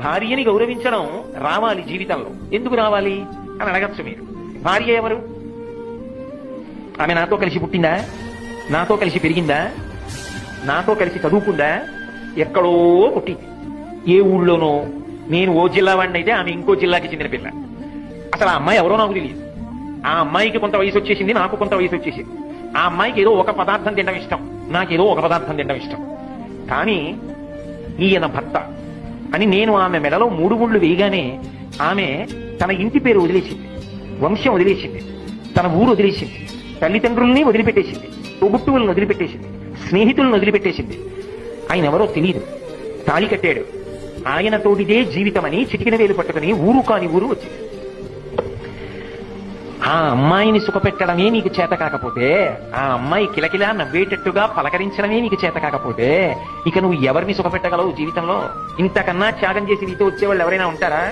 భార్యని గౌరవించడం రావాలి జీవితంలో. ఎందుకు రావాలి అని అడగచ్చు మీరు. భార్య ఎవరు? ఆమె నాతో కలిసి పుట్టిందా? నాతో కలిసి పెరిగిందా? నాతో కలిసి చదువుకుందా? ఎక్కడో పుట్టింది, ఏ ఊళ్ళోనో. నేను ఓ జిల్లా వాడిని అయితే ఆమె ఇంకో జిల్లాకి చెందిన పిల్ల. అసలు ఆ అమ్మాయి ఎవరో నాకు తెలియదు. ఆ అమ్మాయికి కొంత వయసు వచ్చేసింది, నాకు కొంత వయసు వచ్చేసింది. ఆ అమ్మాయికి ఏదో ఒక పదార్థం తినడం ఇష్టం, నాకేదో ఒక పదార్థం తినడం ఇష్టం. కానీ ఈయన భర్త అని నేను ఆమె మెడలో 3 ముళ్ళు వేయగానే ఆమె తన ఇంటి పేరు వదిలేసింది, వంశం వదిలేసింది, తన ఊరు వదిలేసింది, తల్లిదండ్రుల్ని వదిలిపెట్టేసింది, తోబుట్టువులను వదిలిపెట్టేసింది, స్నేహితులను వదిలిపెట్టేసింది. ఆయన ఎవరో తెలియదు, తాళి కట్టాడు. ఆయన తోటిదే జీవితం అని చిటికిన వేలు పట్టుకుని ఊరు కాని ఊరు వచ్చింది. ఆ అమ్మాయిని సుఖపెట్టడమే నీకు చేత కాకపోతే, ఆ అమ్మాయి కిలకిలా నవ్వేటట్టుగా పలకరించడమే నీకు చేత కాకపోతే, ఇక నువ్వు ఎవరిని సుఖపెట్టగలవు జీవితంలో? ఇంతకన్నా త్యాగం చేసి నీతో వచ్చేవాళ్ళు ఎవరైనా ఉంటారా?